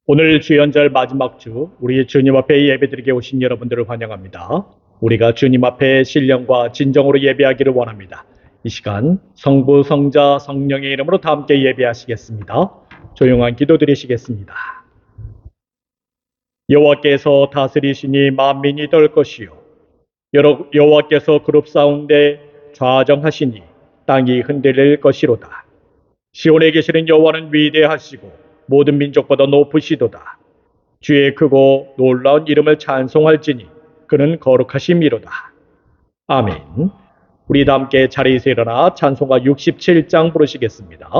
오늘 주연절 마지막 주 우리 주님 앞에 예배드리게 오신 여러분들을 환영합니다. 우리가 주님 앞에 신령과 진정으로 예배하기를 원합니다. 이 시간 성부, 성자, 성령의 이름으로 다 함께 예배하시겠습니다. 조용한 기도 드리시겠습니다. 여호와께서 다스리시니 만민이 떨 것이요 여호와께서 그룹 사운데 좌정하시니 땅이 흔들릴 것이로다. 시온에 계시는 여호와는 위대하시고 모든 민족보다 높으시도다. 주의 크고 놀라운 이름을 찬송할지니 그는 거룩하심이로다. 아멘. 우리 다 함께 자리에서 일어나 찬송가 67장 부르시겠습니다.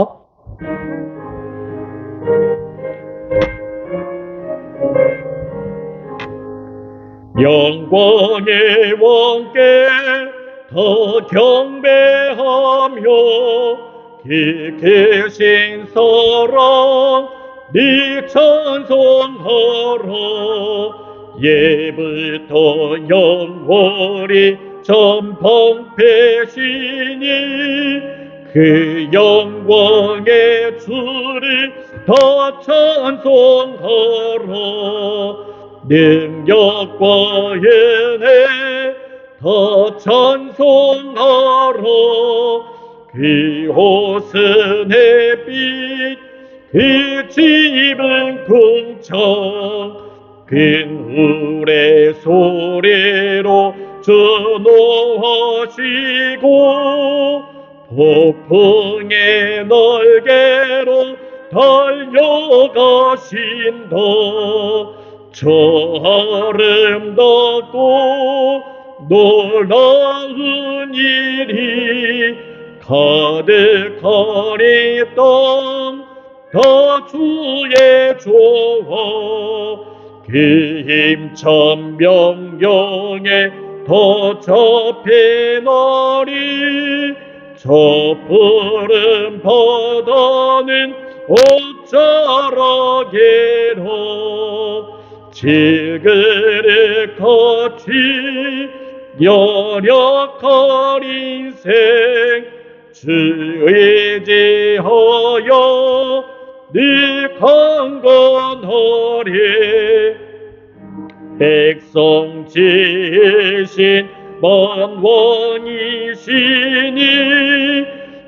영광의 왕께 더 경배하며 깊으신 사랑 네 찬송하라. 예부터 영원히 전방패시니 그 영광의 주를 더 찬송하라. 능력과 은혜 더 찬송하라. 그 옷은 햇빛 그 집은 궁창 큰 울의 소리로 전호하시고 폭풍의 날개로 달려가신다. 저 아름답고 놀라운 일이 가득하니 땅 다 주의 조화 그 힘찬 명령에 더 잡히나니 저 푸른 바다는 옷자락이라. 질그릇같이 연약한 인생 주 의지하여 늘 강건하리. 백성 지으신 만왕이시니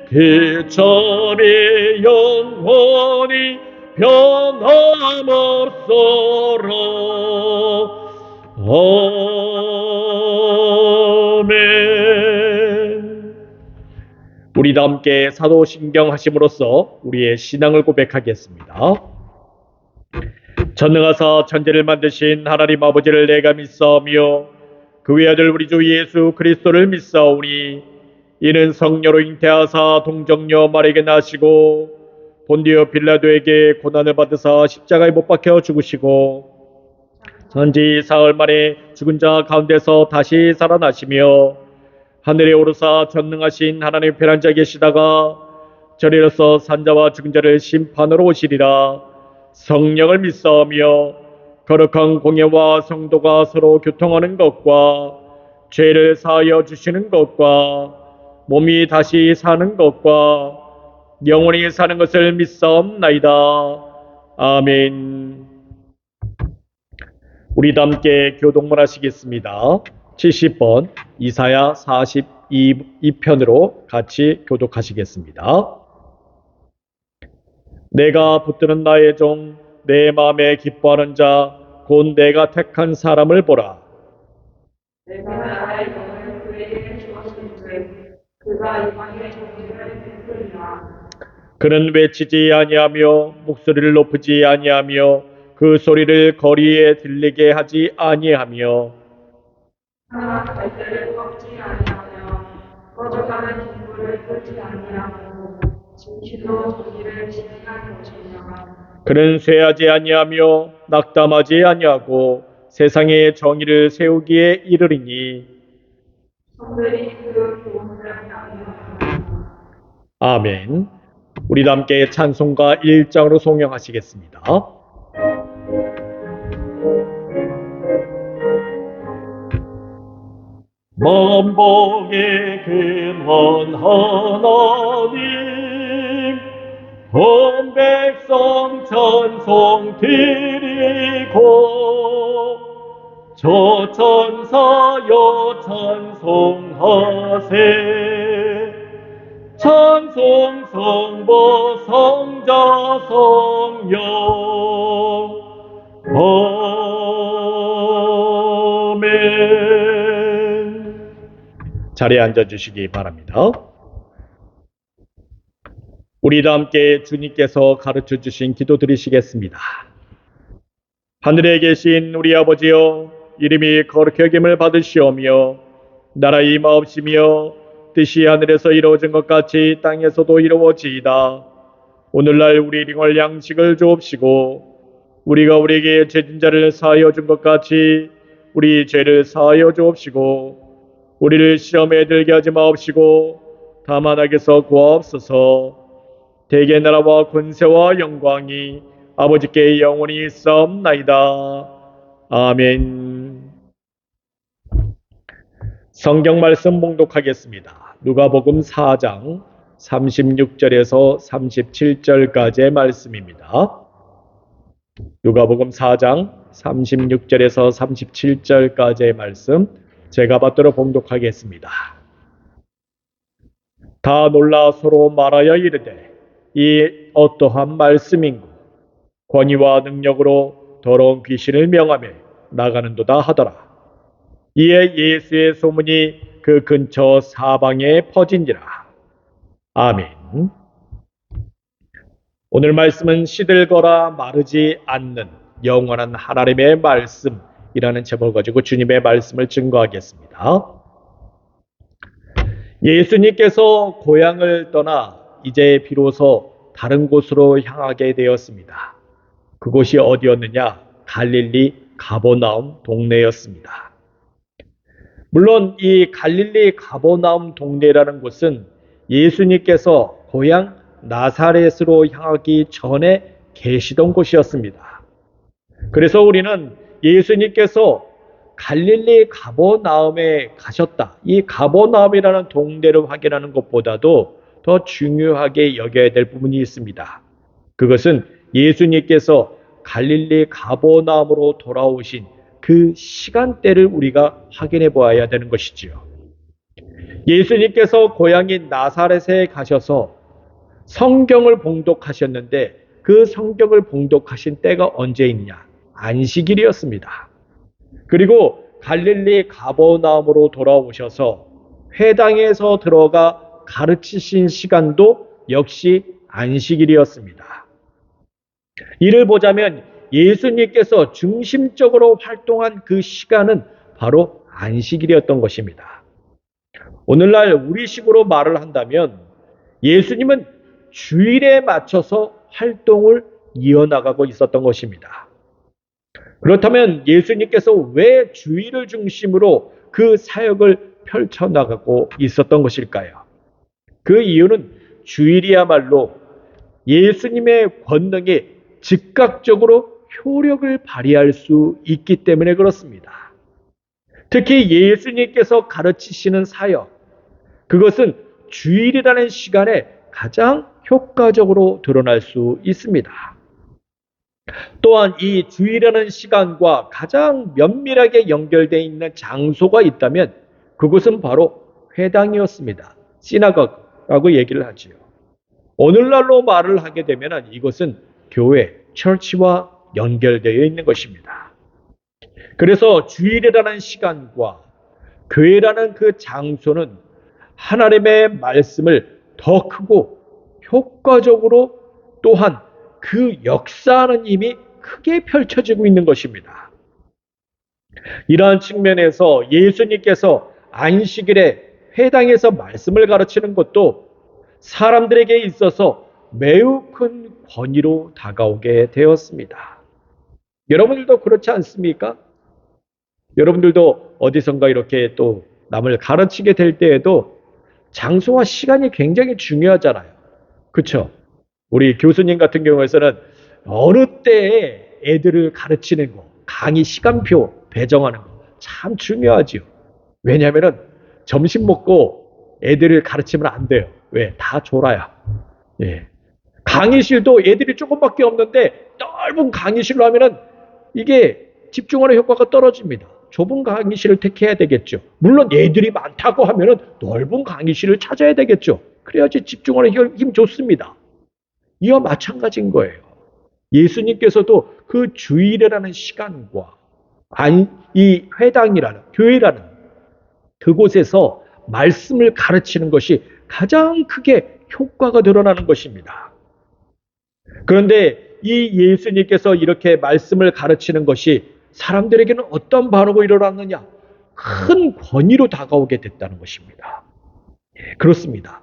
그 점이 영원히 변함없어라. 아멘. 우리 다 함께 사도신경 하심으로써 우리의 신앙을 고백하겠습니다. 전능하사 천지를 만드신 하나님 아버지를 내가 믿사오며 그 외아들 우리 주 예수 그리스도를 믿사오니 이는 성녀로 잉태하사 동정녀 마리아에게 나시고 본디오 빌라도에게 고난을 받으사 십자가에 못 박혀 죽으시고 전지 사흘 만에 죽은 자 가운데서 다시 살아나시며 하늘에 오르사 전능하신 하나님 편한 자에 계시다가 저리로서 산자와 죽은 자를 심판으로 오시리라. 성령을 믿사오며 거룩한 공예와 성도가 서로 교통하는 것과 죄를 사하여 주시는 것과 몸이 다시 사는 것과 영원히 사는 것을 믿사옵나이다. 아멘. 우리 다 함께 교독문 하시겠습니다. 70번 이사야 42편으로 같이 교독하시겠습니다. 내가 붙드는 나의 종 내 마음에 기뻐하는 자 곧 내가 택한 사람을 보라. 내가 나의 종을 그에게 주었은즉 그가 이방의 종들을 베풀리라. 그는 외치지 아니하며 목소리를 높이지 아니하며 그 소리를 거리에 들리게 하지 아니하며 하나 갈대를 꺾지 아니하며 꺼져가는 동굴을 뚫지 아니하고 진실로 정의를 실행할 것이며 그는 쇠하지 아니하며 낙담하지 아니하고 세상에 정의를 세우기에 이르리니 성들이 그 교훈을 아니하며. 아멘. 우리 다 함께 찬송가 1장으로 송영하시겠습니다. 만복의 근원 하나님 온 백성 찬송 드리고 저 천사여 찬송하세 찬송 성부 성자 성령 아멘. 자리에 앉아주시기 바랍니다. 우리 다 함께 주님께서 가르쳐 주신 기도 드리시겠습니다. 하늘에 계신 우리 아버지여, 이름이 거룩히 여김을 받으시오며 나라 임하옵시며 뜻이 하늘에서 이루어진 것 같이 땅에서도 이루어지이다. 오늘날 우리 일용할 양식을 주옵시고 우리가 우리에게 죄진 자를 사하여 준 것 같이 우리 죄를 사하여 주옵시고 우리를 시험에 들게 하지 마옵시고 다만 악에서 구하옵소서. 대개 나라와 권세와 영광이 아버지께 영원히 있사옵나이다. 아멘. 성경 말씀 봉독하겠습니다. 누가복음 4장 36절에서 37절까지의 말씀입니다. 누가복음 4장 36절에서 37절까지의 말씀 제가 받들어 봉독하겠습니다. 다 놀라 서로 말하여 이르되 이 어떠한 말씀인고 권위와 능력으로 더러운 귀신을 명하며 나가는도다 하더라. 이에 예수의 소문이 그 근처 사방에 퍼진지라. 아멘. 오늘 말씀은 시들거나 마르지 않는 영원한 하나님의 말씀이라는 제목을 가지고 주님의 말씀을 증거하겠습니다. 예수님께서 고향을 떠나 이제 비로소 다른 곳으로 향하게 되었습니다. 그곳이 어디였느냐? 갈릴리 가버나움 동네였습니다. 물론 이 갈릴리 가버나움 동네라는 곳은 예수님께서 고향 나사렛으로 향하기 전에 계시던 곳이었습니다. 그래서 우리는 예수님께서 갈릴리 가버나움에 가셨다. 이 가버나움이라는 동네를 확인하는 것보다도 더 중요하게 여겨야 될 부분이 있습니다. 그것은 예수님께서 갈릴리 가버나움으로 돌아오신 그 시간대를 우리가 확인해 보아야 되는 것이지요. 예수님께서 고향인 나사렛에 가셔서 성경을 봉독하셨는데 그 성경을 봉독하신 때가 언제이냐? 안식일이었습니다. 그리고 갈릴리 가버나움으로 돌아오셔서 회당에서 들어가 가르치신 시간도 역시 안식일이었습니다. 이를 보자면 예수님께서 중심적으로 활동한 그 시간은 바로 안식일이었던 것입니다. 오늘날 우리식으로 말을 한다면 예수님은 주일에 맞춰서 활동을 이어나가고 있었던 것입니다. 그렇다면 예수님께서 왜 주일을 중심으로 그 사역을 펼쳐나가고 있었던 것일까요? 그 이유는 주일이야말로 예수님의 권능이 즉각적으로 효력을 발휘할 수 있기 때문에 그렇습니다. 특히 예수님께서 가르치시는 사역, 그것은 주일이라는 시간에 가장 효과적으로 드러날 수 있습니다. 또한 이 주일이라는 시간과 가장 면밀하게 연결되어 있는 장소가 있다면 그것은 바로 회당이었습니다. 시나고그라고 얘기를 하지요. 오늘날로 말을 하게 되면 이것은 교회, 처치와 연결되어 있는 것입니다. 그래서 주일이라는 시간과 교회라는 그 장소는 하나님의 말씀을 더 크고 효과적으로 또한 그 역사하는 힘이 크게 펼쳐지고 있는 것입니다. 이러한 측면에서 예수님께서 안식일에 회당에서 말씀을 가르치는 것도 사람들에게 있어서 매우 큰 권위로 다가오게 되었습니다. 여러분들도 그렇지 않습니까? 여러분들도 어디선가 이렇게 또 남을 가르치게 될 때에도 장소와 시간이 굉장히 중요하잖아요. 그렇죠? 우리 교수님 같은 경우에서는 어느 때에 애들을 가르치는 거, 강의 시간표 배정하는 거 참 중요하지요. 왜냐하면 점심 먹고 애들을 가르치면 안 돼요. 왜? 다 졸아요. 예. 강의실도 애들이 조금밖에 없는데 넓은 강의실로 하면은 이게 집중하는 효과가 떨어집니다. 좁은 강의실을 택해야 되겠죠. 물론 애들이 많다고 하면은 넓은 강의실을 찾아야 되겠죠. 그래야지 집중하는 힘 좋습니다. 이와 마찬가지인 거예요. 예수님께서도 그 주일이라는 시간과 이 회당이라는 교회라는 그곳에서 말씀을 가르치는 것이 가장 크게 효과가 드러나는 것입니다. 그런데 이 예수님께서 이렇게 말씀을 가르치는 것이 사람들에게는 어떤 반응이 일어났느냐? 큰 권위로 다가오게 됐다는 것입니다. 그렇습니다.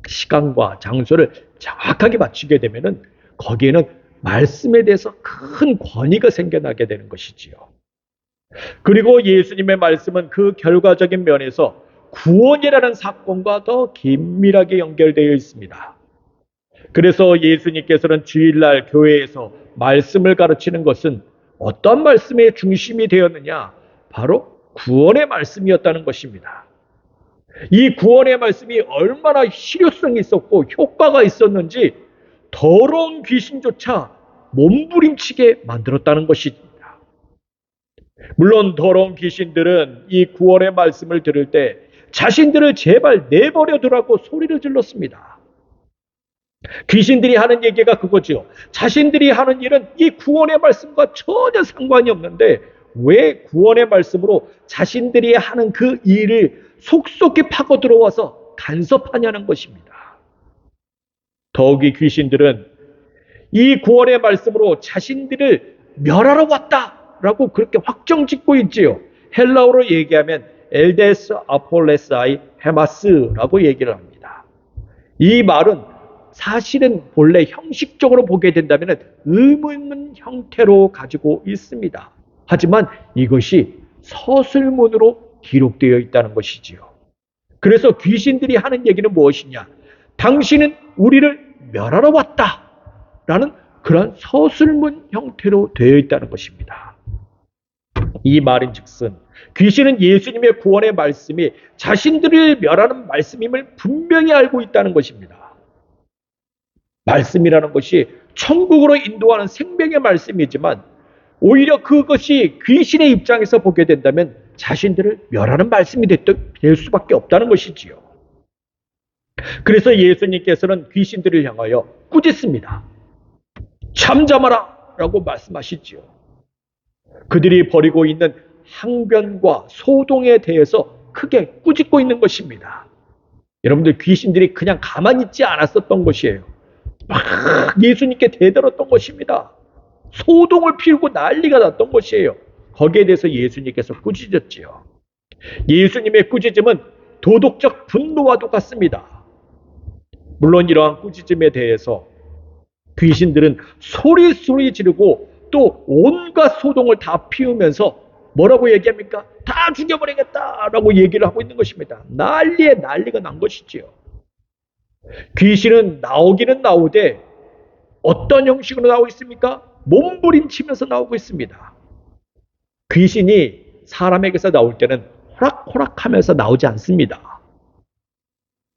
시간과 장소를 정확하게 맞추게 되면은 거기에는 말씀에 대해서 큰 권위가 생겨나게 되는 것이지요. 그리고 예수님의 말씀은 그 결과적인 면에서 구원이라는 사건과 더 긴밀하게 연결되어 있습니다. 그래서 예수님께서는 주일날 교회에서 말씀을 가르치는 것은 어떤 말씀의 중심이 되었느냐? 바로 구원의 말씀이었다는 것입니다. 이 구원의 말씀이 얼마나 실효성이 있었고 효과가 있었는지 더러운 귀신조차 몸부림치게 만들었다는 것입니다. 물론 더러운 귀신들은 이 구원의 말씀을 들을 때 자신들을 제발 내버려 두라고 소리를 질렀습니다. 귀신들이 하는 얘기가 그거죠. 자신들이 하는 일은 이 구원의 말씀과 전혀 상관이 없는데 왜 구원의 말씀으로 자신들이 하는 그 일을 속속히 파고 들어와서 간섭하냐는 것입니다. 더욱이 귀신들은 이 구원의 말씀으로 자신들을 멸하러 왔다라고 그렇게 확정짓고 있지요. 헬라어로 얘기하면 엘데스 아폴레사이 헤마스라고 얘기를 합니다. 이 말은 사실은 본래 형식적으로 보게 된다면 의문 형태로 가지고 있습니다. 하지만 이것이 서술문으로 기록되어 있다는 것이지요. 그래서 귀신들이 하는 얘기는 무엇이냐? 당신은 우리를 멸하러 왔다라는 그런 서술문 형태로 되어 있다는 것입니다. 이 말인즉슨 귀신은 예수님의 구원의 말씀이 자신들을 멸하는 말씀임을 분명히 알고 있다는 것입니다. 말씀이라는 것이 천국으로 인도하는 생명의 말씀이지만 오히려 그것이 귀신의 입장에서 보게 된다면 자신들을 멸하는 말씀이 될 수밖에 없다는 것이지요. 그래서 예수님께서는 귀신들을 향하여 꾸짖습니다. 잠잠하라 라고 말씀하시지요. 그들이 벌이고 있는 항변과 소동에 대해서 크게 꾸짖고 있는 것입니다. 여러분들 귀신들이 그냥 가만히 있지 않았었던 것이에요. 막 예수님께 대들었던 것입니다. 소동을 피우고 난리가 났던 것이에요. 거기에 대해서 예수님께서 꾸짖었지요. 예수님의 꾸짖음은 도덕적 분노와도 같습니다. 물론 이러한 꾸짖음에 대해서 귀신들은 소리 지르고 또 온갖 소동을 다 피우면서 뭐라고 얘기합니까? 다 죽여버리겠다라고 얘기를 하고 있는 것입니다. 난리가 난 것이지요. 귀신은 나오기는 나오되 어떤 형식으로 나오고 있습니까? 몸부림치면서 나오고 있습니다. 귀신이 사람에게서 나올 때는 호락호락하면서 나오지 않습니다.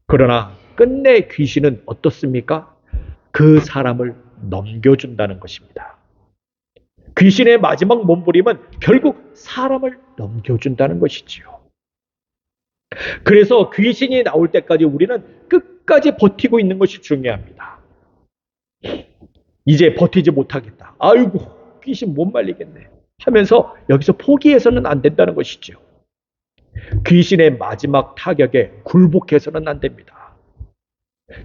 그러나 끝내 귀신은 어떻습니까? 그 사람을 넘겨준다는 것입니다. 귀신의 마지막 몸부림은 결국 사람을 넘겨준다는 것이지요. 그래서 귀신이 나올 때까지 우리는 끝까지 버티고 있는 것이 중요합니다. 이제 버티지 못하겠다. 아이고 귀신 못 말리겠네 하면서 여기서 포기해서는 안 된다는 것이죠. 귀신의 마지막 타격에 굴복해서는 안 됩니다.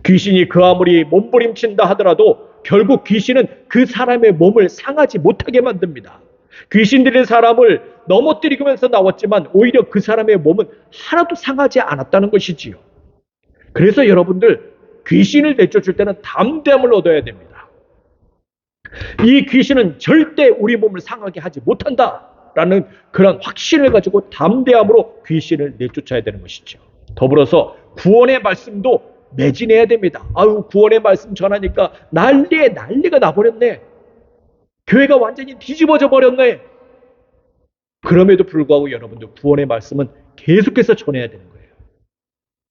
귀신이 그 아무리 몸부림친다 하더라도 결국 귀신은 그 사람의 몸을 상하지 못하게 만듭니다. 귀신들이 사람을 넘어뜨리면서 나왔지만 오히려 그 사람의 몸은 하나도 상하지 않았다는 것이지요. 그래서 여러분들 귀신을 내쫓을 때는 담대함을 얻어야 됩니다. 이 귀신은 절대 우리 몸을 상하게 하지 못한다라는 그런 확신을 가지고 담대함으로 귀신을 내쫓아야 되는 것이죠. 더불어서 구원의 말씀도 매진해야 됩니다. 아유 구원의 말씀 전하니까 난리가 나버렸네. 교회가 완전히 뒤집어져 버렸네. 그럼에도 불구하고 여러분들 구원의 말씀은 계속해서 전해야 되는 거예요.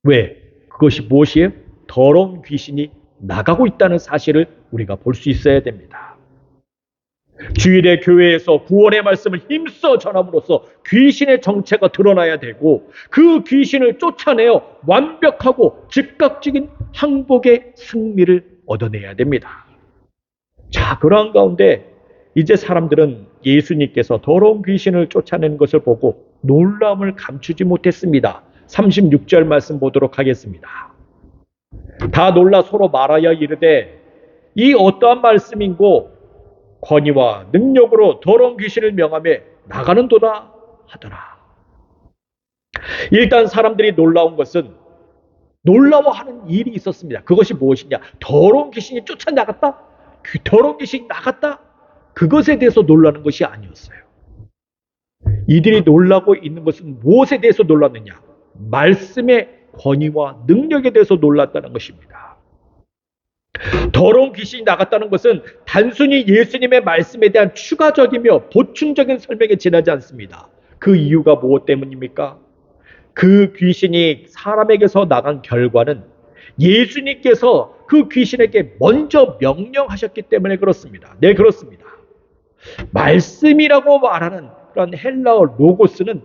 왜? 그것이 무엇이에요? 더러운 귀신이 나가고 있다는 사실을 우리가 볼 수 있어야 됩니다. 주일에 교회에서 구원의 말씀을 힘써 전함으로써 귀신의 정체가 드러나야 되고 그 귀신을 쫓아내어 완벽하고 즉각적인 항복의 승리를 얻어내야 됩니다. 자, 그러한 가운데 이제 사람들은 예수님께서 더러운 귀신을 쫓아내는 것을 보고 놀라움을 감추지 못했습니다. 36절 말씀 보도록 하겠습니다. 다 놀라 서로 말하여 이르되 이 어떠한 말씀인고 권위와 능력으로 더러운 귀신을 명하며 나가는도다 하더라. 일단 사람들이 놀라운 것은 놀라워하는 일이 있었습니다. 그것이 무엇이냐? 더러운 귀신이 쫓아나갔다? 더러운 귀신이 나갔다? 그것에 대해서 놀라는 것이 아니었어요. 이들이 놀라고 있는 것은 무엇에 대해서 놀랐느냐? 말씀의 권위와 능력에 대해서 놀랐다는 것입니다. 더러운 귀신이 나갔다는 것은 단순히 예수님의 말씀에 대한 추가적이며 보충적인 설명에 지나지 않습니다. 그 이유가 무엇 때문입니까? 그 귀신이 사람에게서 나간 결과는 예수님께서 그 귀신에게 먼저 명령하셨기 때문에 그렇습니다. 네, 그렇습니다. 말씀이라고 말하는 그런 헬라어 로고스는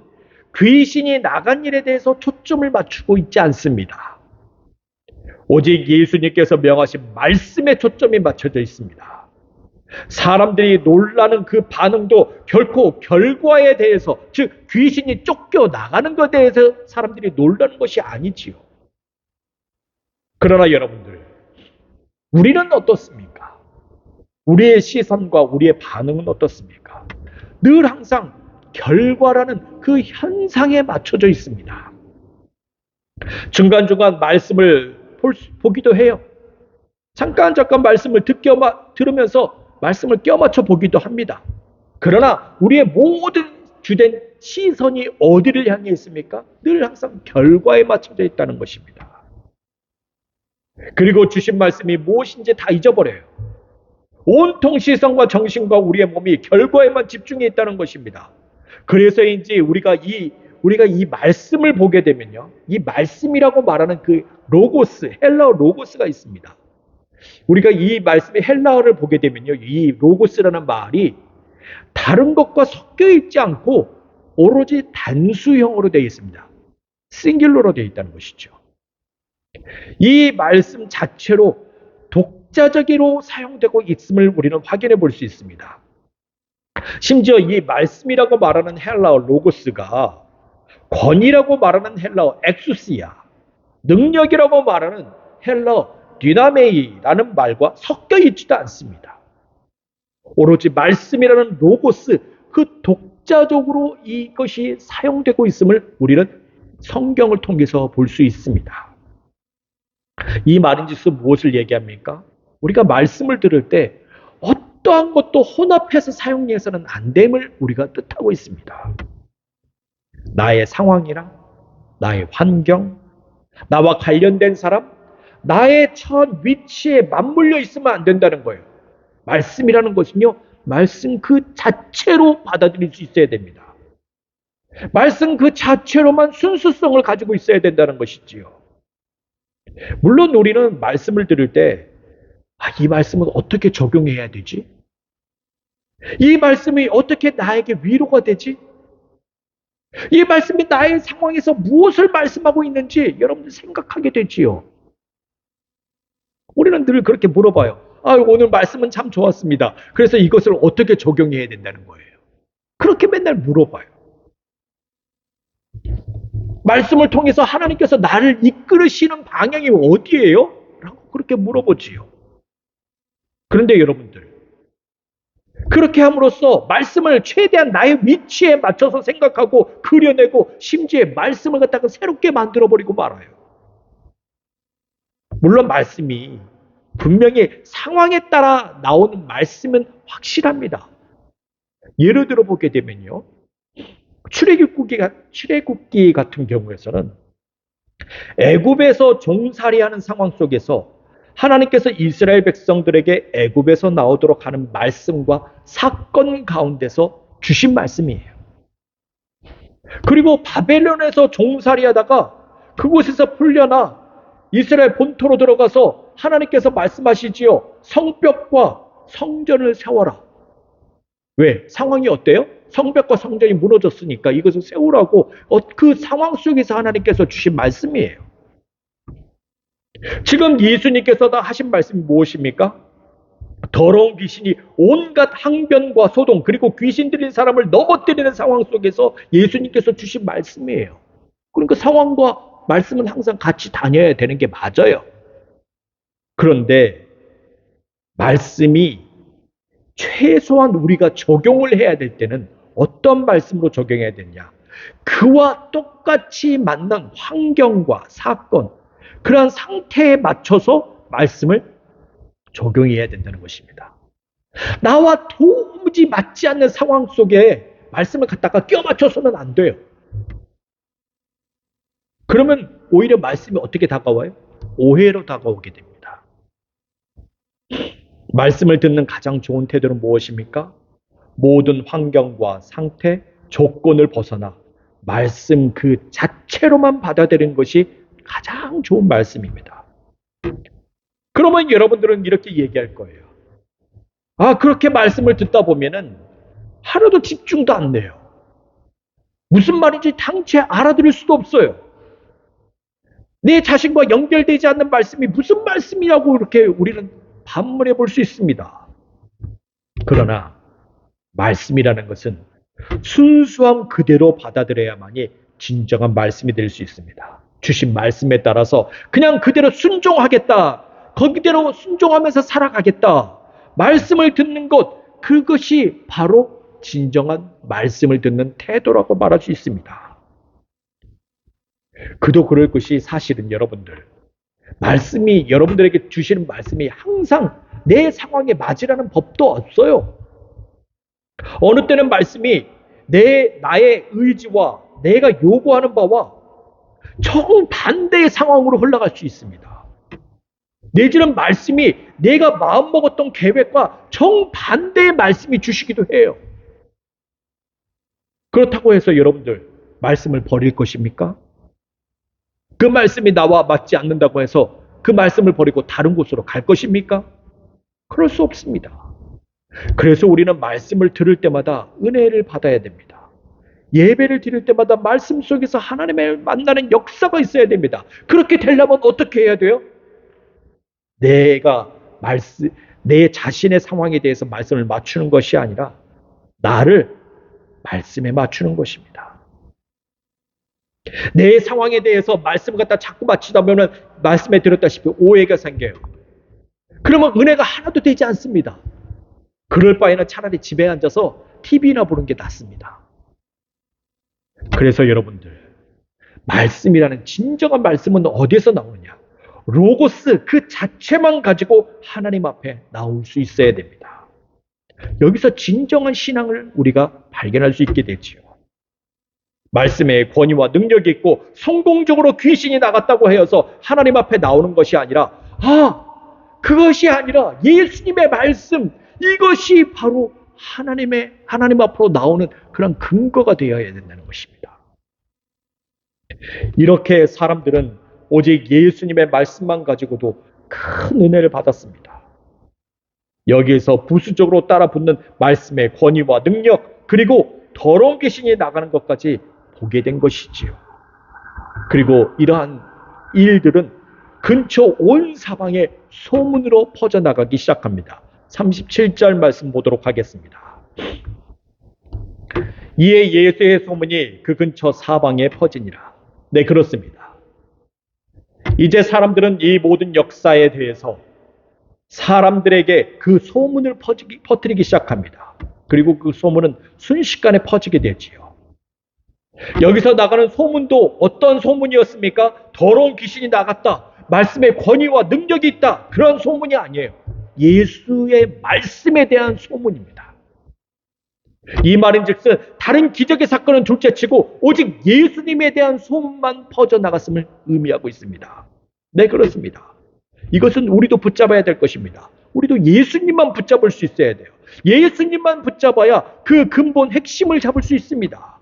귀신이 나간 일에 대해서 초점을 맞추고 있지 않습니다. 오직 예수님께서 명하신 말씀에 초점이 맞춰져 있습니다. 사람들이 놀라는 그 반응도 결코 결과에 대해서, 즉 귀신이 쫓겨나가는 것에 대해서 사람들이 놀라는 것이 아니지요. 그러나 여러분들, 우리는 어떻습니까? 우리의 시선과 우리의 반응은 어떻습니까? 늘 항상 결과라는 그 현상에 맞춰져 있습니다. 중간중간 말씀을 보기도 해요. 잠깐 말씀을 들으면서 말씀을 껴맞춰 보기도 합니다. 그러나 우리의 모든 주된 시선이 어디를 향해 있습니까? 늘 항상 결과에 맞춰져 있다는 것입니다. 그리고 주신 말씀이 무엇인지 다 잊어버려요. 온통 시선과 정신과 우리의 몸이 결과에만 집중해 있다는 것입니다. 그래서인지 우리가 이 말씀을 보게 되면요, 이 말씀이라고 말하는 그 로고스, 헬라어 로고스가 있습니다. 우리가 이 말씀의 헬라어를 보게 되면요, 이 로고스라는 말이 다른 것과 섞여 있지 않고 오로지 단수형으로 되어 있습니다. 싱귤러로 되어 있다는 것이죠. 이 말씀 자체로 독자적으로 사용되고 있음을 우리는 확인해 볼 수 있습니다. 심지어 이 말씀이라고 말하는 헬라어 로고스가 권위라고 말하는 헬라어 엑수시아, 능력이라고 말하는 헬라어 디나메이라는 말과 섞여 있지도 않습니다. 오로지 말씀이라는 로고스, 그 독자적으로 이것이 사용되고 있음을 우리는 성경을 통해서 볼 수 있습니다. 이 말인즉슨 무엇을 얘기합니까? 우리가 말씀을 들을 때 어떠한 것도 혼합해서 사용해서는 안 됨을 우리가 뜻하고 있습니다. 나의 상황이랑 나의 환경, 나와 관련된 사람, 나의 처한 위치에 맞물려 있으면 안 된다는 거예요. 말씀이라는 것은요, 말씀 그 자체로 받아들일 수 있어야 됩니다. 말씀 그 자체로만 순수성을 가지고 있어야 된다는 것이지요. 물론 우리는 말씀을 들을 때 이 말씀은 어떻게 적용해야 되지? 이 말씀이 어떻게 나에게 위로가 되지? 이 말씀이 나의 상황에서 무엇을 말씀하고 있는지 여러분들 생각하게 되지요. 우리는 늘 그렇게 물어봐요. 오늘 말씀은 참 좋았습니다. 그래서 이것을 어떻게 적용해야 된다는 거예요. 그렇게 맨날 물어봐요. 말씀을 통해서 하나님께서 나를 이끌으시는 방향이 어디예요? 라고 그렇게 물어보지요. 그런데 여러분들, 그렇게 함으로써 말씀을 최대한 나의 위치에 맞춰서 생각하고 그려내고 심지어 말씀을 갖다가 새롭게 만들어버리고 말아요. 물론 말씀이 분명히 상황에 따라 나오는 말씀은 확실합니다. 예를 들어 보게 되면요, 출애굽기 같은 경우에서는 애굽에서 종살이하는 상황 속에서 하나님께서 이스라엘 백성들에게 애굽에서 나오도록 하는 말씀과 사건 가운데서 주신 말씀이에요. 그리고 바벨론에서 종살이하다가 그곳에서 풀려나 이스라엘 본토로 들어가서 하나님께서 말씀하시지요. 성벽과 성전을 세워라. 왜? 상황이 어때요? 성벽과 성전이 무너졌으니까 이것을 세우라고 그 상황 속에서 하나님께서 주신 말씀이에요. 지금 예수님께서 다 하신 말씀이 무엇입니까? 더러운 귀신이 온갖 항변과 소동 그리고 귀신 들린 사람을 넘어뜨리는 상황 속에서 예수님께서 주신 말씀이에요. 그러니까 상황과 말씀은 항상 같이 다녀야 되는 게 맞아요. 그런데 말씀이 최소한 우리가 적용을 해야 될 때는 어떤 말씀으로 적용해야 되냐? 그와 똑같이 만난 환경과 사건, 그러한 상태에 맞춰서 말씀을 적용해야 된다는 것입니다. 나와 도무지 맞지 않는 상황 속에 말씀을 갖다가 끼워 맞춰서는 안 돼요. 그러면 오히려 말씀이 어떻게 다가와요? 오해로 다가오게 됩니다. 말씀을 듣는 가장 좋은 태도는 무엇입니까? 모든 환경과 상태, 조건을 벗어나 말씀 그 자체로만 받아들이는 것이 가장 좋은 말씀입니다. 그러면 여러분들은 이렇게 얘기할 거예요. 아, 그렇게 말씀을 듣다 보면은 하나도 집중도 안 돼요. 무슨 말인지 당최 알아들을 수도 없어요. 내 자신과 연결되지 않는 말씀이 무슨 말씀이냐고 이렇게 우리는 반문해 볼 수 있습니다. 그러나 말씀이라는 것은 순수함 그대로 받아들여야만이 진정한 말씀이 될 수 있습니다. 주신 말씀에 따라서 그냥 그대로 순종하겠다. 거기대로 순종하면서 살아가겠다. 말씀을 듣는 것, 그것이 바로 진정한 말씀을 듣는 태도라고 말할 수 있습니다. 그도 그럴 것이 사실은 여러분들, 말씀이 여러분들에게 주시는 말씀이 항상 내 상황에 맞으라는 법도 없어요. 어느 때는 말씀이 나의 의지와 내가 요구하는 바와 정반대의 상황으로 흘러갈 수 있습니다. 내지는 말씀이 내가 마음먹었던 계획과 정반대의 말씀이 주시기도 해요. 그렇다고 해서 여러분들 말씀을 버릴 것입니까? 그 말씀이 나와 맞지 않는다고 해서 그 말씀을 버리고 다른 곳으로 갈 것입니까? 그럴 수 없습니다. 그래서 우리는 말씀을 들을 때마다 은혜를 받아야 됩니다. 예배를 드릴 때마다 말씀 속에서 하나님을 만나는 역사가 있어야 됩니다. 그렇게 되려면 어떻게 해야 돼요? 내 자신의 상황에 대해서 말씀을 맞추는 것이 아니라 나를 말씀에 맞추는 것입니다. 내 상황에 대해서 말씀을 갖다 자꾸 맞추다 보면 말씀에 들었다시피 오해가 생겨요. 그러면 은혜가 하나도 되지 않습니다. 그럴 바에는 차라리 집에 앉아서 TV나 보는 게 낫습니다. 그래서 여러분들, 말씀이라는 진정한 말씀은 어디서 나오느냐? 로고스 그 자체만 가지고 하나님 앞에 나올 수 있어야 됩니다. 여기서 진정한 신앙을 우리가 발견할 수 있게 되지요. 말씀에 권위와 능력이 있고 성공적으로 귀신이 나갔다고 하여서 하나님 앞에 나오는 것이 아니라 그것이 아니라 예수님의 말씀, 이것이 바로 하나님 앞으로 나오는 그런 근거가 되어야 된다는 것입니다. 이렇게 사람들은 오직 예수님의 말씀만 가지고도 큰 은혜를 받았습니다. 여기에서 부수적으로 따라붙는 말씀의 권위와 능력, 그리고 더러운 귀신이 나가는 것까지 보게 된 것이지요. 그리고 이러한 일들은 근처 온 사방에 소문으로 퍼져나가기 시작합니다. 37절 말씀 보도록 하겠습니다. 이에 예수의 소문이 그 근처 사방에 퍼지니라. 네, 그렇습니다. 이제 사람들은 이 모든 역사에 대해서 사람들에게 그 소문을 퍼뜨리기 시작합니다. 그리고 그 소문은 순식간에 퍼지게 되지요. 여기서 나가는 소문도 어떤 소문이었습니까? 더러운 귀신이 나갔다. 말씀의 권위와 능력이 있다. 그런 소문이 아니에요. 예수의 말씀에 대한 소문입니다. 이 말인즉슨 다른 기적의 사건은 둘째치고 오직 예수님에 대한 소문만 퍼져나갔음을 의미하고 있습니다. 네, 그렇습니다. 이것은 우리도 붙잡아야 될 것입니다. 우리도 예수님만 붙잡을 수 있어야 돼요. 예수님만 붙잡아야 그 근본 핵심을 잡을 수 있습니다.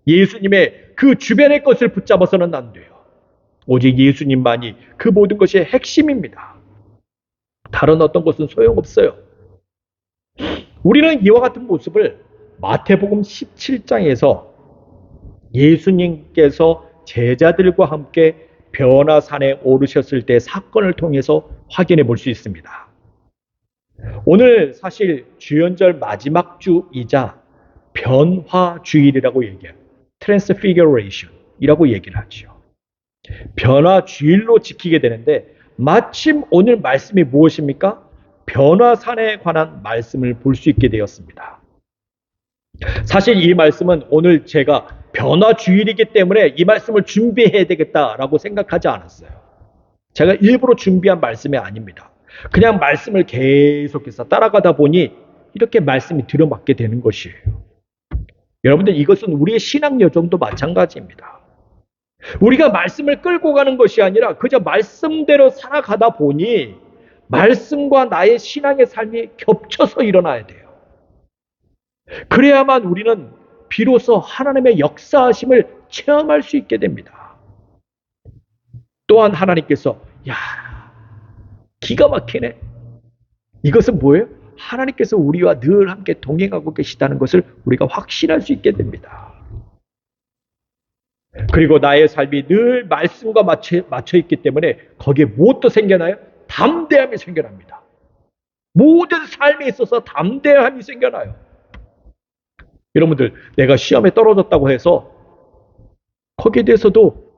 예수님의 그 주변의 것을 붙잡아서는 안 돼요. 오직 예수님만이 그 모든 것의 핵심입니다. 다른 어떤 것은 소용없어요. 우리는 이와 같은 모습을 마태복음 17장에서 예수님께서 제자들과 함께 변화산에 오르셨을 때 사건을 통해서 확인해 볼 수 있습니다. 오늘 사실 주연절 마지막 주이자 변화주일이라고 얘기해요. 트랜스피겨레이션이라고 얘기를 하죠. 변화주일로 지키게 되는데 마침 오늘 말씀이 무엇입니까? 변화산에 관한 말씀을 볼 수 있게 되었습니다. 사실 이 말씀은 오늘 제가 변화주일이기 때문에 이 말씀을 준비해야 되겠다라고 생각하지 않았어요. 제가 일부러 준비한 말씀이 아닙니다. 그냥 말씀을 계속해서 따라가다 보니 이렇게 말씀이 들어맞게 되는 것이에요. 여러분들 이것은 우리의 신앙 여정도 마찬가지입니다. 우리가 말씀을 끌고 가는 것이 아니라 그저 말씀대로 살아가다 보니 말씀과 나의 신앙의 삶이 겹쳐서 일어나야 돼요. 그래야만 우리는 비로소 하나님의 역사하심을 체험할 수 있게 됩니다. 또한 하나님께서 야, 기가 막히네. 이것은 뭐예요? 하나님께서 우리와 늘 함께 동행하고 계시다는 것을 우리가 확신할 수 있게 됩니다. 그리고 나의 삶이 늘 말씀과 맞춰 있기 때문에 거기에 무엇도 생겨나요? 담대함이 생겨납니다. 모든 삶에 있어서 담대함이 생겨나요. 여러분들, 내가 시험에 떨어졌다고 해서 거기에 대해서도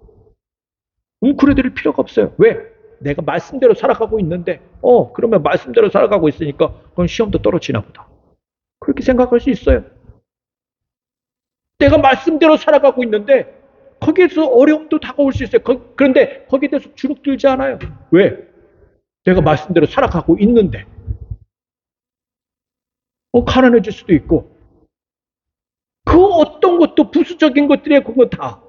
웅크려드릴 필요가 없어요. 왜? 내가 말씀대로 살아가고 있는데 그러면 말씀대로 살아가고 있으니까 그건 시험도 떨어지나 보다. 그렇게 생각할 수 있어요. 내가 말씀대로 살아가고 있는데 거기에서 어려움도 다가올 수 있어요. 그런데 거기에 대해서 주눅들지 않아요. 왜? 내가 말씀대로 살아가고 있는데 가난해질 수도 있고 그 어떤 것도 부수적인 것들이에요. 그거 다.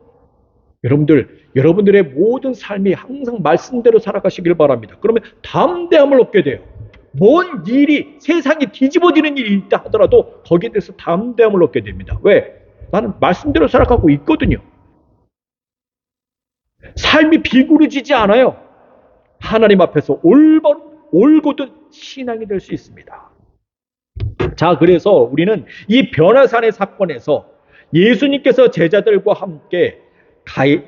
여러분들의 모든 삶이 항상 말씀대로 살아가시길 바랍니다. 그러면 담대함을 얻게 돼요. 뭔 일이 세상이 뒤집어지는 일이 있다 하더라도 거기에 대해서 담대함을 얻게 됩니다. 왜? 나는 말씀대로 살아가고 있거든요. 삶이 비구르지지 않아요. 하나님 앞에서 올곧은 신앙이 될 수 있습니다. 자, 그래서 우리는 이 변화산의 사건에서 예수님께서 제자들과 함께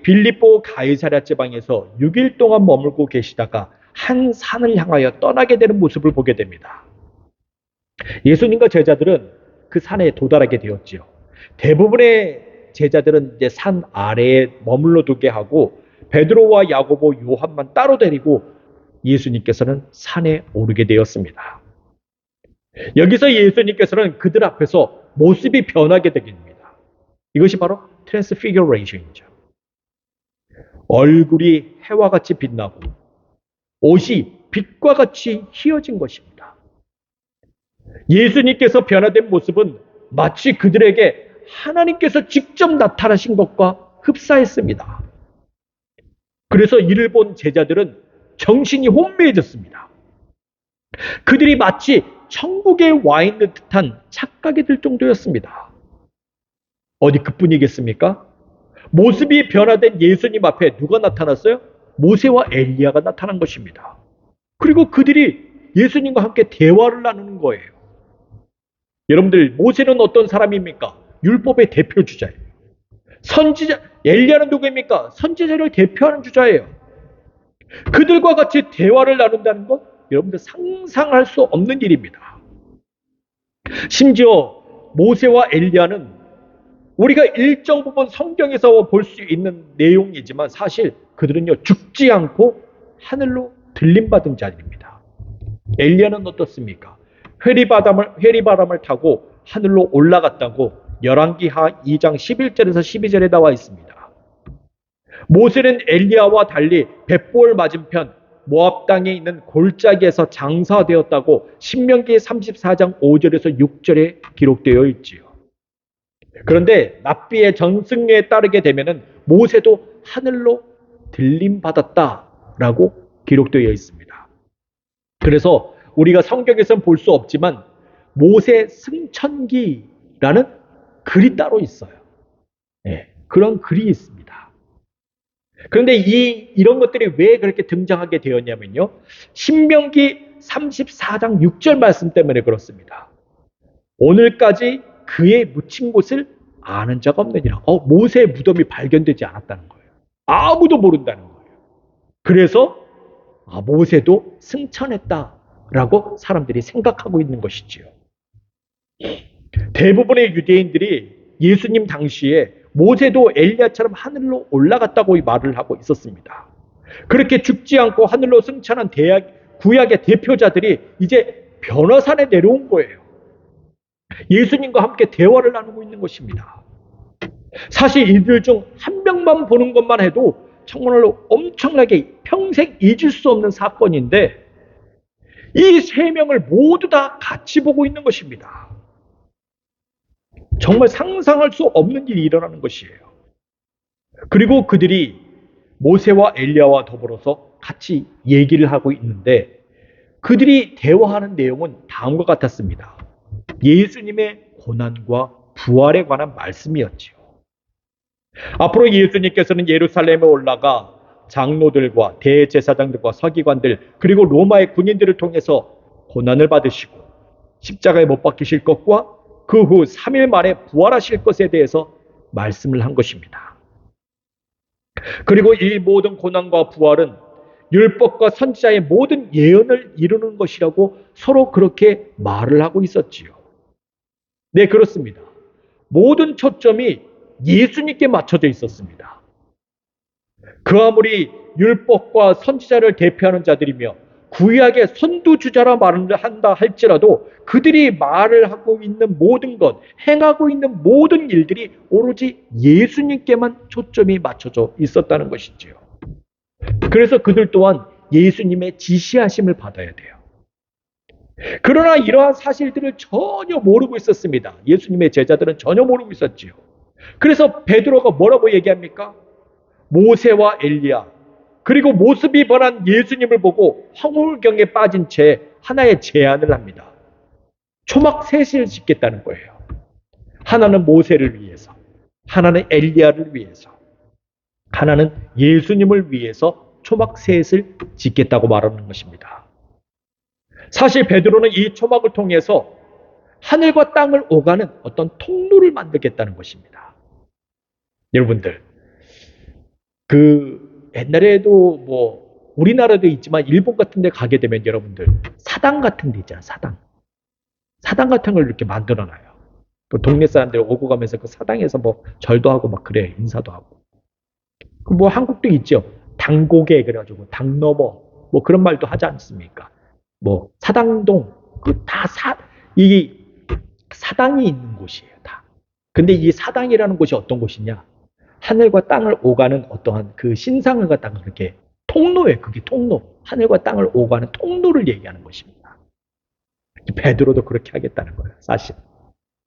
빌립보 가이사랴 지방에서 6일 동안 머물고 계시다가 한 산을 향하여 떠나게 되는 모습을 보게 됩니다. 예수님과 제자들은 그 산에 도달하게 되었지요. 대부분의 제자들은 이제 산 아래에 머물러 두게 하고 베드로와 야고보, 요한만 따로 데리고 예수님께서는 산에 오르게 되었습니다. 여기서 예수님께서는 그들 앞에서 모습이 변하게 됩니다. 이것이 바로 트랜스피겨레이션이죠. 얼굴이 해와 같이 빛나고 옷이 빛과 같이 희어진 것입니다. 예수님께서 변화된 모습은 마치 그들에게 하나님께서 직접 나타나신 것과 흡사했습니다. 그래서 이를 본 제자들은 정신이 혼미해졌습니다. 그들이 마치 천국에 와 있는 듯한 착각이 들 정도였습니다. 어디 그뿐이겠습니까? 모습이 변화된 예수님 앞에 누가 나타났어요? 모세와 엘리야가 나타난 것입니다. 그리고 그들이 예수님과 함께 대화를 나누는 거예요. 여러분들, 모세는 어떤 사람입니까? 율법의 대표주자예요. 선지자, 엘리야는 누구입니까? 선지자를 대표하는 주자예요. 그들과 같이 대화를 나눈다는 것, 여러분들 상상할 수 없는 일입니다. 심지어 모세와 엘리야는 우리가 일정 부분 성경에서 볼 수 있는 내용이지만 사실 그들은요 죽지 않고 하늘로 들림받은 자들입니다. 엘리야는 어떻습니까? 회리바람을 타고 하늘로 올라갔다고 열왕기하 2장 11절에서 12절에 나와 있습니다. 모세는 엘리야와 달리 벳볼 맞은편 모압 땅에 있는 골짜기에서 장사되었다고 신명기 34장 5절에서 6절에 기록되어 있지요. 그런데 납비의 전승에 따르게 되면은 모세도 하늘로 들림받았다라고 기록되어 있습니다. 그래서 우리가 성경에서는 볼 수 없지만 모세 승천기라는 글이 따로 있어요. 네, 그런 글이 있습니다. 그런데 이런 것들이 왜 그렇게 등장하게 되었냐면요. 신명기 34장 6절 말씀 때문에 그렇습니다. 오늘까지 그의 묻힌 곳을 아는 자가 없느니라. 모세의 무덤이 발견되지 않았다는 거예요. 아무도 모른다는 거예요. 그래서 모세도 승천했다라고 사람들이 생각하고 있는 것이지요. 대부분의 유대인들이 예수님 당시에 모세도 엘리야처럼 하늘로 올라갔다고 말을 하고 있었습니다. 그렇게 죽지 않고 하늘로 승천한 구약의 대표자들이 이제 변화산에 내려온 거예요. 예수님과 함께 대화를 나누고 있는 것입니다. 사실 이들 중 한 명만 보는 것만 해도 정말로 엄청나게 평생 잊을 수 없는 사건인데 이 세 명을 모두 다 같이 보고 있는 것입니다. 정말 상상할 수 없는 일이 일어나는 것이에요. 그리고 그들이 모세와 엘리야와 더불어서 같이 얘기를 하고 있는데 그들이 대화하는 내용은 다음과 같았습니다. 예수님의 고난과 부활에 관한 말씀이었지요. 앞으로 예수님께서는 예루살렘에 올라가 장로들과 대제사장들과 서기관들 그리고 로마의 군인들을 통해서 고난을 받으시고 십자가에 못 박히실 것과 그 후 3일 만에 부활하실 것에 대해서 말씀을 한 것입니다. 그리고 이 모든 고난과 부활은 율법과 선지자의 모든 예언을 이루는 것이라고 서로 그렇게 말을 하고 있었지요. 네, 그렇습니다. 모든 초점이 예수님께 맞춰져 있었습니다. 그 아무리 율법과 선지자를 대표하는 자들이며 구약의 선두주자라 말을 한다 할지라도 그들이 말을 하고 있는 모든 것, 행하고 있는 모든 일들이 오로지 예수님께만 초점이 맞춰져 있었다는 것이지요. 그래서 그들 또한 예수님의 지시하심을 받아야 돼요. 그러나 이러한 사실들을 전혀 모르고 있었습니다. 예수님의 제자들은 전혀 모르고 있었지요. 그래서 베드로가 뭐라고 얘기합니까? 모세와 엘리야 그리고 모습이 변한 예수님을 보고 황홀경에 빠진 채 하나의 제안을 합니다. 초막 셋을 짓겠다는 거예요. 하나는 모세를 위해서, 하나는 엘리야를 위해서, 하나는 예수님을 위해서 초막 셋을 짓겠다고 말하는 것입니다. 사실 베드로는 이 초막을 통해서 하늘과 땅을 오가는 어떤 통로를 만들겠다는 것입니다. 여러분들, 옛날에도 우리나라도 있지만 일본 같은 데 가게 되면 여러분들 사당 같은 데 있잖아요. 사당 같은 걸 이렇게 만들어 놔요. 그 동네 사람들 오고 가면서 그 사당에서 절도 하고 막 그래. 인사도 하고. 한국도 있죠. 당고개 그래가지고 당 넘어 그런 말도 하지 않습니까? 사당동 이 사당이 있는 곳이에요. 다. 근데 이 사당이라는 곳이 어떤 곳이냐? 하늘과 땅을 오가는 어떠한 그 신상을 갖다가 그렇게 통로예요. 그게 통로. 하늘과 땅을 오가는 통로를 얘기하는 것입니다. 베드로도 그렇게 하겠다는 거예요. 사실.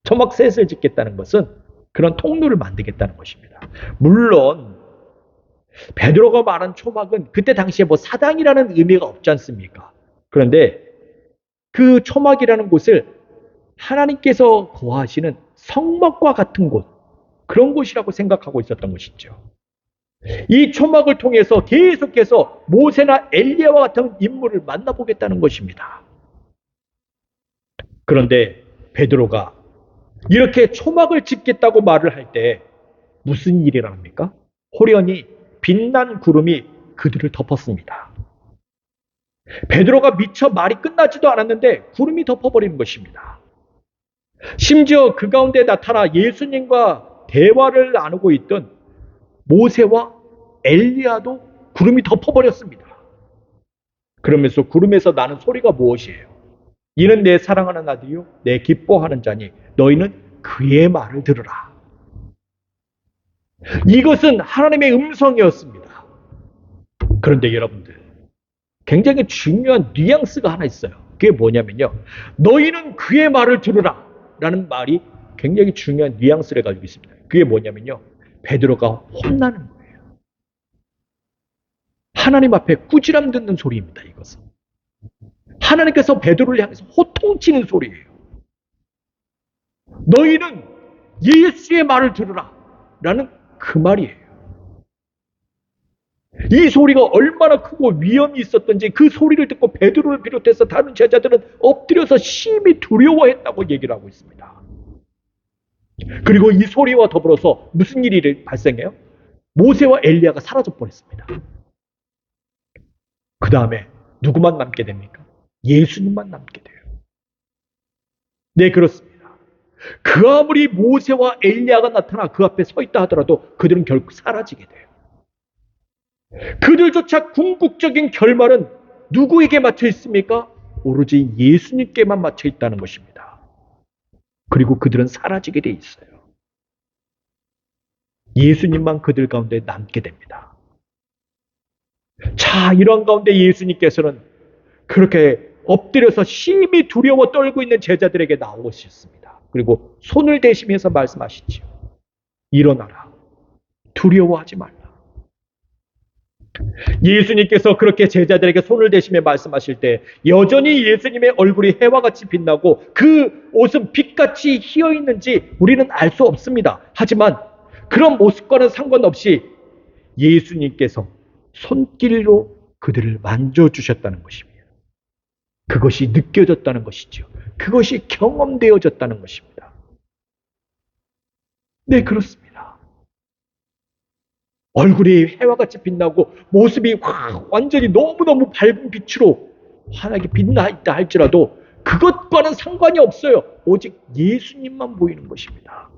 초막 셋을 짓겠다는 것은 그런 통로를 만들겠다는 것입니다. 물론 베드로가 말한 초막은 그때 당시에 사당이라는 의미가 없지 않습니까? 그런데 그 초막이라는 곳을 하나님께서 거하시는 성막과 같은 곳, 그런 곳이라고 생각하고 있었던 것이죠. 이 초막을 통해서 계속해서 모세나 엘리야와 같은 인물을 만나보겠다는 것입니다. 그런데 베드로가 이렇게 초막을 짓겠다고 말을 할 때 무슨 일이 일어납니까? 호련히 빛난 구름이 그들을 덮었습니다. 베드로가 미처 말이 끝나지도 않았는데 구름이 덮어버리는 것입니다. 심지어 그 가운데 나타나 예수님과 대화를 나누고 있던 모세와 엘리야도 구름이 덮어버렸습니다. 그러면서 구름에서 나는 소리가 무엇이에요? 이는 내 사랑하는 아들이요 내 기뻐하는 자니 너희는 그의 말을 들으라. 이것은 하나님의 음성이었습니다. 그런데 여러분들 굉장히 중요한 뉘앙스가 하나 있어요. 그게 뭐냐면요. 너희는 그의 말을 들으라 라는 말이 굉장히 중요한 뉘앙스를 가지고 있습니다. 그게 뭐냐면요. 베드로가 혼나는 거예요. 하나님 앞에 꾸지람 듣는 소리입니다. 이것은. 하나님께서 베드로를 향해서 호통치는 소리예요. 너희는 예수의 말을 들으라 라는 그 말이에요. 이 소리가 얼마나 크고 위험이 있었던지 그 소리를 듣고 베드로를 비롯해서 다른 제자들은 엎드려서 심히 두려워했다고 얘기를 하고 있습니다. 그리고 이 소리와 더불어서 무슨 일이 발생해요? 모세와 엘리야가 사라져 버렸습니다. 그 다음에 누구만 남게 됩니까? 예수님만 남게 돼요. 네, 그렇습니다. 그 아무리 모세와 엘리야가 나타나 그 앞에 서 있다 하더라도 그들은 결국 사라지게 돼요. 그들조차 궁극적인 결말은 누구에게 맞춰 있습니까? 오로지 예수님께만 맞춰 있다는 것입니다. 그리고 그들은 사라지게 돼 있어요. 예수님만 그들 가운데 남게 됩니다. 자, 이런 가운데 예수님께서는 그렇게 엎드려서 심히 두려워 떨고 있는 제자들에게 나오셨습니다. 그리고 손을 대시면서 말씀하시지요. 일어나라. 두려워하지 말라. 예수님께서 그렇게 제자들에게 손을 대시며 말씀하실 때 여전히 예수님의 얼굴이 해와 같이 빛나고 그 옷은 빛같이 희어 있는지 우리는 알 수 없습니다. 하지만 그런 모습과는 상관없이 예수님께서 손길로 그들을 만져주셨다는 것입니다. 그것이 느껴졌다는 것이죠. 그것이 경험되어졌다는 것입니다. 네, 그렇습니다. 얼굴이 해와같이 빛나고 모습이 완전히 너무너무 밝은 빛으로 환하게 빛나 있다 할지라도 그것과는 상관이 없어요. 오직 예수님만 보이는 것입니다.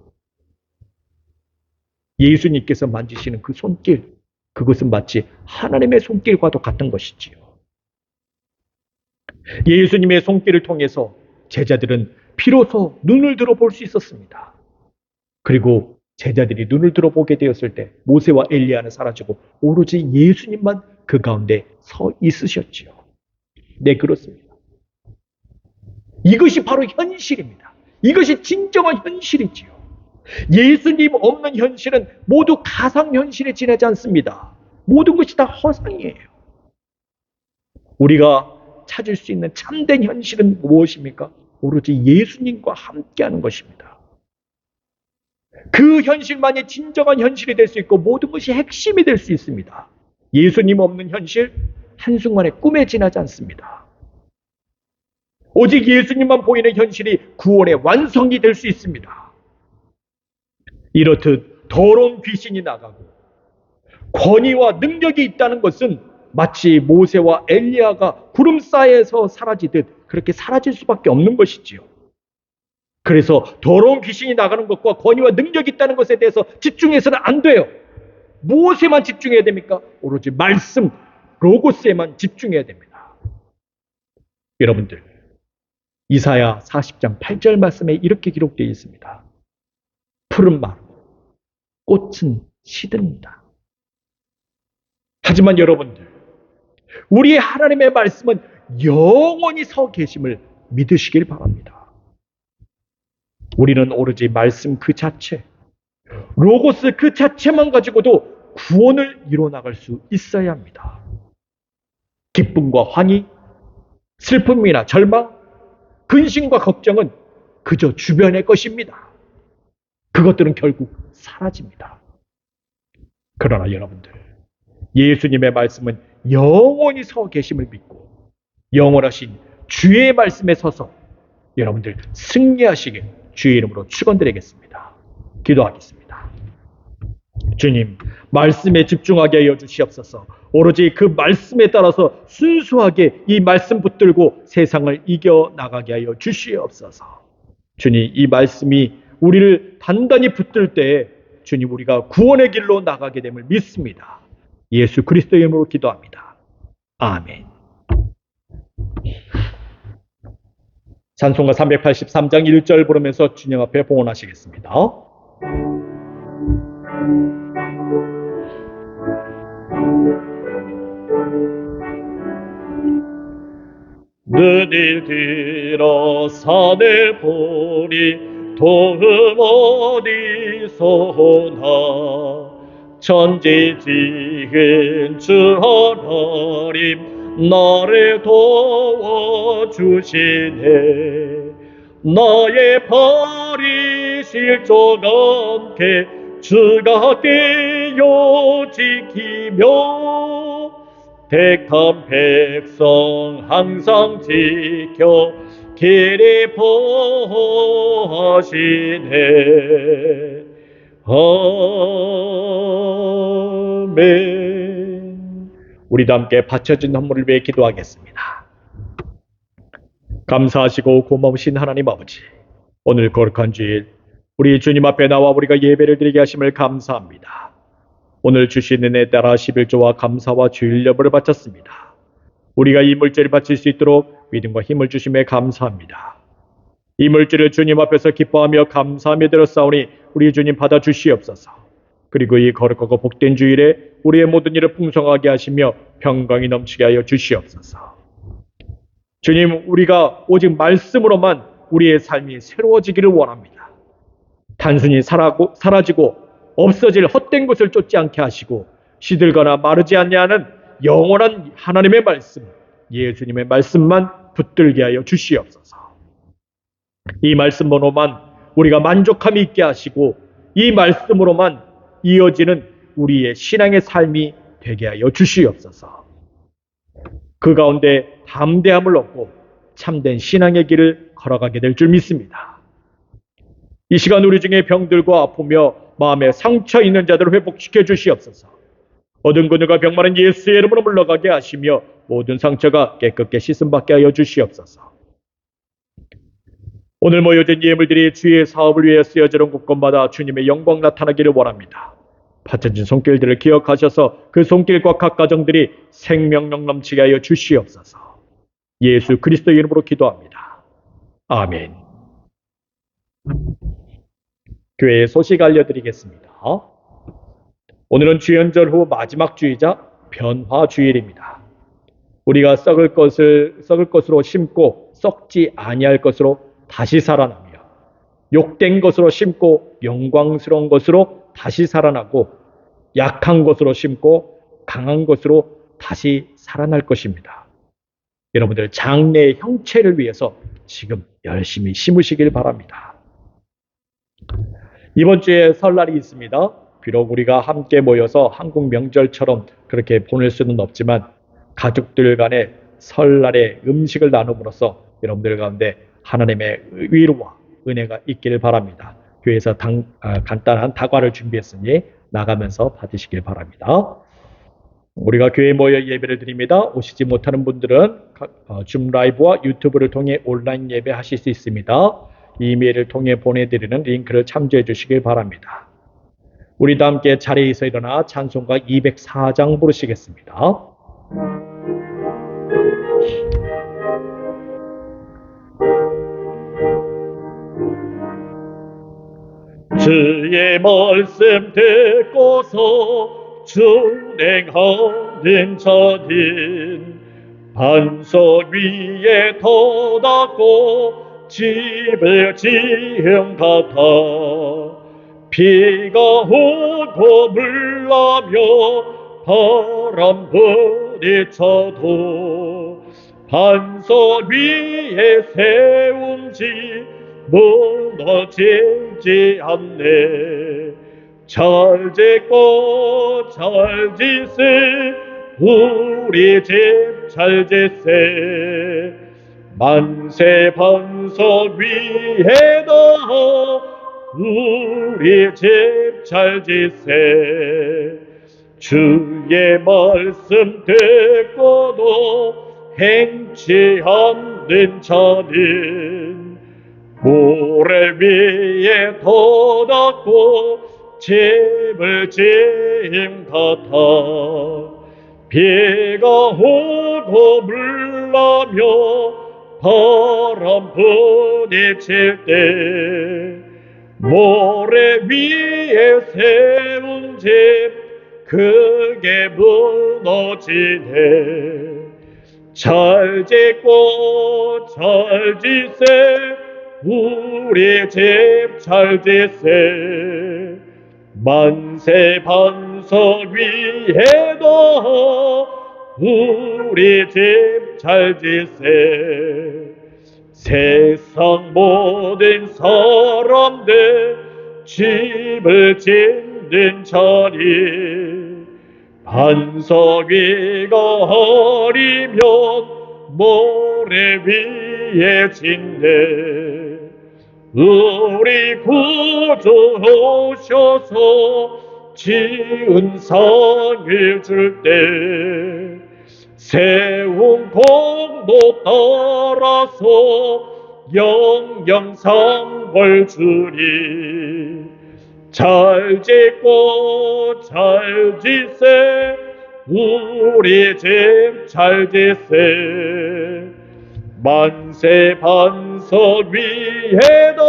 예수님께서 만지시는 그 손길, 그것은 마치 하나님의 손길과도 같은 것이지요. 예수님의 손길을 통해서 제자들은 비로소 눈을 들어볼 수 있었습니다. 그리고 제자들이 눈을 들어보게 되었을 때 모세와 엘리야는 사라지고 오로지 예수님만 그 가운데 서 있으셨지요. 네, 그렇습니다. 이것이 바로 현실입니다. 이것이 진정한 현실이지요. 예수님 없는 현실은 모두 가상현실에 지나지 않습니다. 모든 것이 다 허상이에요. 우리가 찾을 수 있는 참된 현실은 무엇입니까? 오로지 예수님과 함께하는 것입니다. 그 현실만이 진정한 현실이 될 수 있고 모든 것이 핵심이 될 수 있습니다. 예수님 없는 현실, 한순간에 꿈에 지나지 않습니다. 오직 예수님만 보이는 현실이 구원의 완성이 될 수 있습니다. 이렇듯 더러운 귀신이 나가고 권위와 능력이 있다는 것은 마치 모세와 엘리야가 구름 사이에서 사라지듯 그렇게 사라질 수밖에 없는 것이지요. 그래서 더러운 귀신이 나가는 것과 권위와 능력이 있다는 것에 대해서 집중해서는 안 돼요. 무엇에만 집중해야 됩니까? 오로지 말씀, 로고스에만 집중해야 됩니다. 여러분들, 이사야 40장 8절 말씀에 이렇게 기록되어 있습니다. 푸른 마르고 꽃은 시듭니다. 하지만 여러분들, 우리의 하나님의 말씀은 영원히 서 계심을 믿으시길 바랍니다. 우리는 오로지 말씀 그 자체, 로고스 그 자체만 가지고도 구원을 이뤄나갈 수 있어야 합니다. 기쁨과 환희, 슬픔이나 절망, 근심과 걱정은 그저 주변의 것입니다. 그것들은 결국 사라집니다. 그러나 여러분들, 예수님의 말씀은 영원히 서 계심을 믿고 영원하신 주의 말씀에 서서 여러분들 승리하시길 주의 이름으로 축원드리겠습니다. 기도하겠습니다. 주님, 말씀에 집중하게 하여 주시옵소서. 오로지 그 말씀에 따라서 순수하게 이 말씀 붙들고 세상을 이겨나가게 하여 주시옵소서. 주님, 이 말씀이 우리를 단단히 붙들 때에 주님, 우리가 구원의 길로 나가게 됨을 믿습니다. 예수 그리스도의 이름으로 기도합니다. 아멘. 찬송가 383장 1절 부르면서 주님 앞에 봉헌하시겠습니다. 눈을 들어 산을 보니 도움 어디서 오나 천지지은 주 하나님 나를 도와주시네. 나의 발이 실족않게 주가 깨어 지켜요 지키며 택한 백성 항상 지켜 기리포하시네. 아멘. 우리도 함께 바쳐진 헌물을 위해 기도하겠습니다. 감사하시고 고마우신 하나님 아버지, 오늘 거룩한 주일 우리 주님 앞에 나와 우리가 예배를 드리게 하심을 감사합니다. 오늘 주신 은혜에 따라 11조와 감사와 주일 여부를 바쳤습니다. 우리가 이 물질을 바칠 수 있도록 믿음과 힘을 주심에 감사합니다. 이 물질을 주님 앞에서 기뻐하며 감사하며 드렸사오니 우리 주님 받아 주시옵소서. 그리고 이 거룩하고 복된 주일에 우리의 모든 일을 풍성하게 하시며 평강이 넘치게 하여 주시옵소서. 주님, 우리가 오직 말씀으로만 우리의 삶이 새로워지기를 원합니다. 단순히 사라지고 없어질 헛된 것을 쫓지 않게 하시고 시들거나 마르지 않냐는 영원한 하나님의 말씀, 예수님의 말씀만 붙들게 하여 주시옵소서. 이 말씀으로만 우리가 만족함이 있게 하시고 이 말씀으로만 이어지는 우리의 신앙의 삶이 되게 하여 주시옵소서. 그 가운데 담대함을 얻고 참된 신앙의 길을 걸어가게 될 줄 믿습니다. 이 시간 우리 중에 병들고 아프며 마음에 상처 있는 자들을 회복시켜 주시옵소서. 얻은 근육과 병마른 예수의 이름으로 물러가게 하시며 모든 상처가 깨끗게 씻음받게 하여 주시옵소서. 오늘 모여진 예물들이 주의 사업을 위해 쓰여지는 곳곳마다 주님의 영광 나타나기를 원합니다. 바쳐진 손길들을 기억하셔서 그 손길과 각 가정들이 생명력 넘치게 하여 주시옵소서. 예수 그리스도 이름으로 기도합니다. 아멘. 교회의 소식 알려드리겠습니다. 오늘은 주연절 후 마지막 주이자 변화주일입니다. 우리가 썩을 것으로 심고 썩지 아니할 것으로 다시 살아나며 욕된 것으로 심고 영광스러운 것으로 다시 살아나고 약한 것으로 심고 강한 것으로 다시 살아날 것입니다. 여러분들 장래의 형체를 위해서 지금 열심히 심으시길 바랍니다. 이번 주에 설날이 있습니다. 비록 우리가 함께 모여서 한국 명절처럼 그렇게 보낼 수는 없지만 가족들 간에 설날의 음식을 나눔으로써 여러분들 가운데 하나님의 위로와 은혜가 있기를 바랍니다. 교회에서 간단한 다과를 준비했으니 나가면서 받으시길 바랍니다. 우리가 교회에 모여 예배를 드립니다. 오시지 못하는 분들은 줌 라이브와 유튜브를 통해 온라인 예배 하실 수 있습니다. 이메일을 통해 보내드리는 링크를 참조해 주시길 바랍니다. 우리도 함께 자리에서 일어나 찬송가 204장 부르시겠습니다. 주의 말씀 듣고서 준행하는 자는 반석 위에 터닫고 집을 지은 같아 비가 오고 물나며 바람 부딪혀도 반석 위에 세운 집 무너지지 않네. 잘 짓고 잘 짓세 우리 집 잘 짓세 만세 반석 위에다 우리 집 잘 짓세 주의 말씀 듣고도 행치 않는 자는 모래 위에 터닫고 집을 지은 같아 비가 오고 물나며 바람 부딪힐 때 모래 위에 세운 집 크게 무너지네. 잘 짓고 잘 짓세 우리 집 잘 짓세 만세 반석 위에다 우리 집 잘 짓세 세상 모든 사람들 집을 짓는 있는 자리 반석 위가 흐리면 모래 위에 짓네 우리 구주 오셔서 지은 상을 줄 때 세운 공도 따라서 영영상벌 주리 잘 짓고 잘 짓세 우리 집 잘 짓세 만세 반석 위에다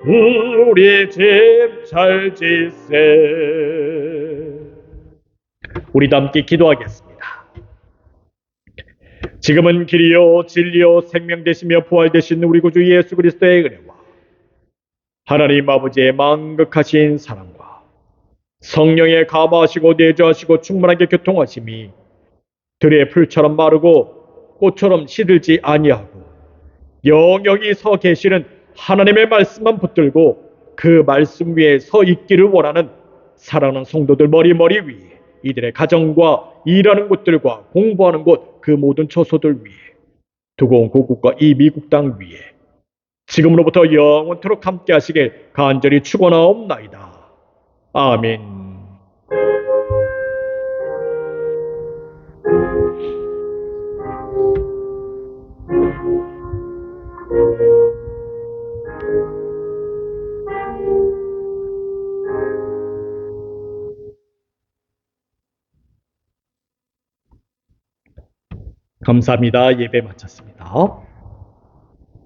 우리 집 잘 짓세. 우리 함께 기도하겠습니다. 지금은 길이요 진리요 생명 되시며 부활 되신 우리 구주 예수 그리스도의 은혜와 하나님 아버지의 만극하신 사랑과 성령의 감화하시고 내주하시고 충만하게 교통하심이 들의 풀처럼 마르고 꽃처럼 시들지 아니하고 영영이 서 계시는 하나님의 말씀만 붙들고 그 말씀 위에 서 있기를 원하는 사랑하는 성도들 머리 위에 이들의 가정과 일하는 곳들과 공부하는 곳 그 모든 처소들 위에 두고 온 고국과 이 미국 땅 위에 지금으로부터 영원토록 함께 하시길 간절히 축원하옵나이다. 아멘. 감사합니다. 예배 마쳤습니다.